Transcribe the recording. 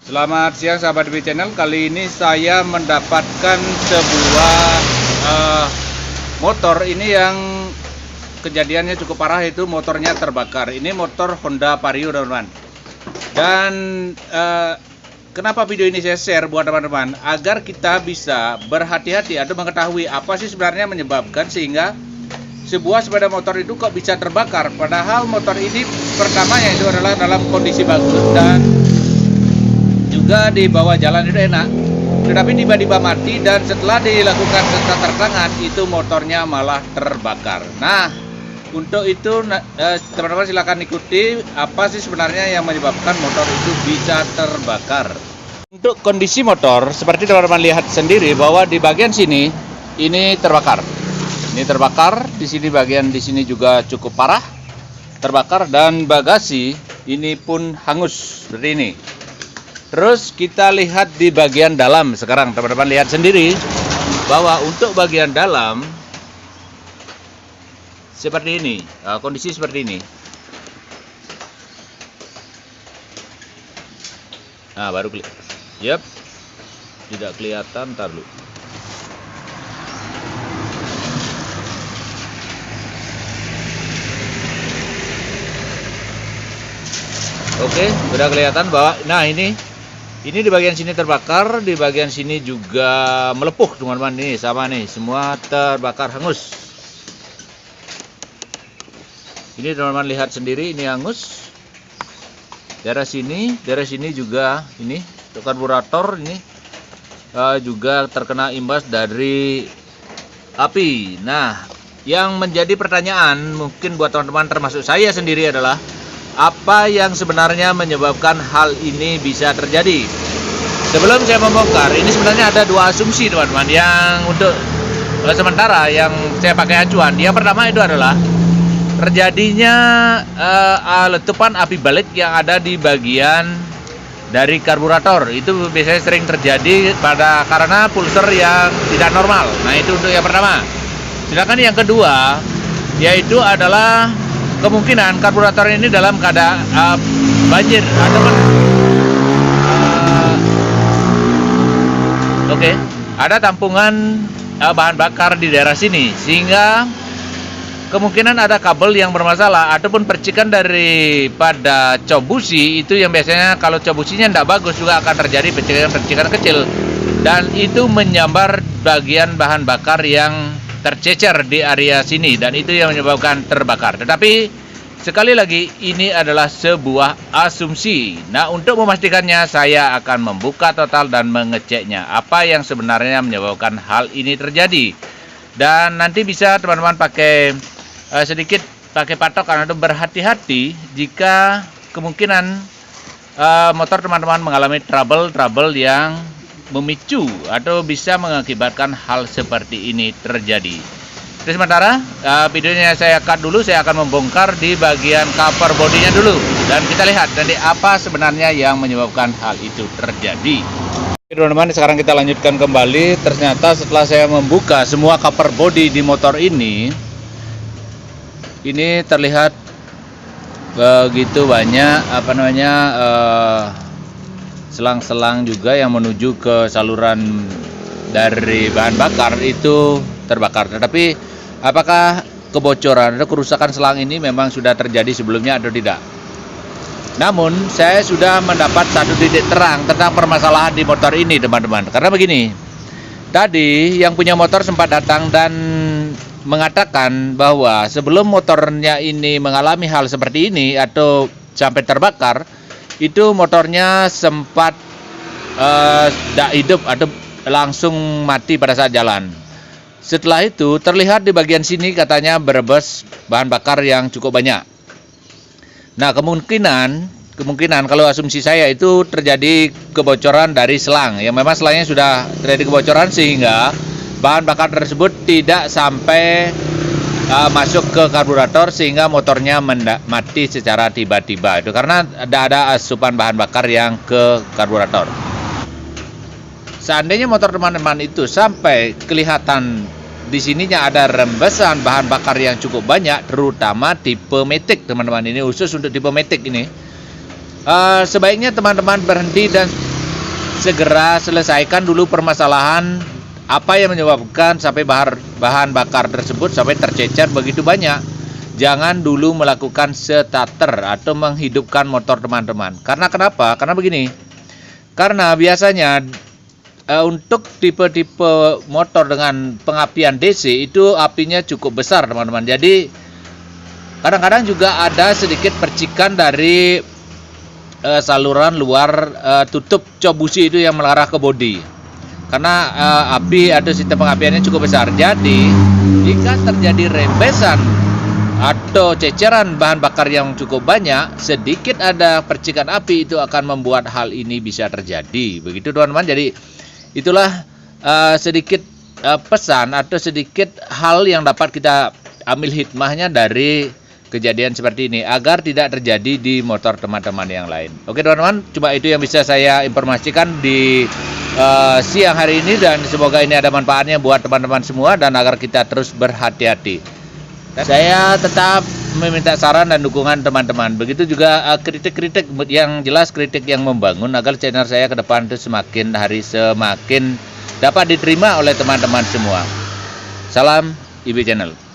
Selamat siang sahabat DB Channel. Kali ini saya mendapatkan sebuah motor ini yang kejadiannya cukup parah, itu motornya terbakar. Ini motor Honda Vario, teman-teman. Dan kenapa video ini saya share buat teman-teman, agar kita bisa berhati-hati atau mengetahui apa sih sebenarnya menyebabkan sehingga sebuah sepeda motor itu kok bisa terbakar. Padahal motor ini pertamanya itu adalah dalam kondisi bagus dan juga di bawah jalan itu enak, tetapi tiba-tiba mati dan setelah dilakukan tata tangan itu motornya malah terbakar. Nah, untuk itu teman-teman silahkan ikuti apa sih sebenarnya yang menyebabkan motor itu bisa terbakar. Untuk kondisi motor seperti teman-teman lihat sendiri bahwa di bagian sini ini terbakar. Ini terbakar, di sini bagian di sini juga cukup parah terbakar, dan bagasi ini pun hangus seperti ini. Terus kita lihat di bagian dalam sekarang, teman-teman lihat sendiri bahwa untuk bagian dalam seperti ini, kondisi seperti ini. Nah, baru kelihatan. Yep, tidak kelihatan, ntar dulu. Oke, sudah kelihatan bahwa, nah ini di bagian sini terbakar, di bagian sini juga melepuh, teman-teman. Ini sama nih, semua terbakar hangus. Ini teman-teman lihat sendiri, ini hangus. Daerah sini juga ini karburator ini juga terkena imbas dari api. Nah, yang menjadi pertanyaan mungkin buat teman-teman termasuk saya sendiri adalah apa yang sebenarnya menyebabkan hal ini bisa terjadi. Sebelum saya membongkar, ini sebenarnya ada dua asumsi, teman-teman, yang untuk sementara yang saya pakai acuan. Yang pertama itu adalah terjadinya letupan api balik yang ada di bagian dari karburator. Itu biasanya sering terjadi karena pulser yang tidak normal. Nah, itu untuk yang pertama. Sedangkan yang kedua yaitu adalah kemungkinan karburator ini dalam keadaan banjir ataupun ada tampungan bahan bakar di daerah sini, sehingga kemungkinan ada kabel yang bermasalah ataupun percikan daripada cok busi. Itu yang biasanya kalau cok businya tidak bagus juga akan terjadi percikan-percikan kecil, dan itu menyambar bagian bahan bakar yang tercecer di area sini, dan itu yang menyebabkan terbakar. Tetapi sekali lagi ini adalah sebuah asumsi. Nah, untuk memastikannya saya akan membuka total dan mengeceknya apa yang sebenarnya menyebabkan hal ini terjadi. Dan nanti bisa teman-teman pakai sedikit pakai patokan atau berhati-hati jika kemungkinan motor teman-teman mengalami trouble yang memicu atau bisa mengakibatkan hal seperti ini terjadi. Jadi sementara videonya saya cut dulu, saya akan membongkar di bagian cover bodinya dulu, dan kita lihat nanti apa sebenarnya yang menyebabkan hal itu terjadi. Oke, teman-teman, sekarang kita lanjutkan kembali. Ternyata setelah saya membuka semua cover body di motor ini terlihat begitu banyak selang-selang juga yang menuju ke saluran dari bahan bakar itu terbakar. Tetapi apakah kebocoran atau kerusakan selang ini memang sudah terjadi sebelumnya atau tidak? Namun saya sudah mendapat satu titik terang tentang permasalahan di motor ini, teman-teman. Karena begini, tadi yang punya motor sempat datang dan mengatakan bahwa sebelum motornya ini mengalami hal seperti ini atau sampai terbakar, itu motornya sempat tidak hidup atau langsung mati pada saat jalan. Setelah itu terlihat di bagian sini katanya berebes bahan bakar yang cukup banyak. Nah, kemungkinan kalau asumsi saya itu terjadi kebocoran dari selang, yang memang selangnya sudah terjadi kebocoran sehingga bahan bakar tersebut tidak sampai masuk ke karburator sehingga motornya mati secara tiba-tiba. Itu karena ada asupan bahan bakar yang ke karburator. Seandainya motor teman-teman itu sampai kelihatan di sininya ada rembesan bahan bakar yang cukup banyak, terutama tipe Matic, teman-teman. Ini khusus untuk tipe Matic ini. Sebaiknya teman-teman berhenti dan segera selesaikan dulu permasalahan apa yang menyebabkan sampai bahan bakar tersebut sampai tercecer begitu banyak. Jangan dulu melakukan starter atau menghidupkan motor teman-teman. Karena kenapa? Karena begini. Karena biasanya untuk tipe-tipe motor dengan pengapian DC itu apinya cukup besar, teman-teman. Jadi kadang-kadang juga ada sedikit percikan dari saluran luar tutup cok busi itu yang mengarah ke bodi. Karena api atau sistem pengapiannya cukup besar. Jadi jika terjadi rembesan atau ceceran bahan bakar yang cukup banyak, sedikit ada percikan api itu akan membuat hal ini bisa terjadi. Begitu teman-teman. Jadi itulah sedikit pesan atau sedikit hal yang dapat kita ambil hikmahnya dari kejadian seperti ini agar tidak terjadi di motor teman-teman yang lain. Oke teman-teman, cuma itu yang bisa saya informasikan di siang hari ini, dan semoga ini ada manfaatnya buat teman-teman semua dan agar kita terus berhati-hati. Saya tetap meminta saran dan dukungan teman-teman. Begitu juga kritik-kritik yang jelas, kritik yang membangun agar channel saya ke depan itu semakin hari semakin dapat diterima oleh teman-teman semua. Salam IB Channel.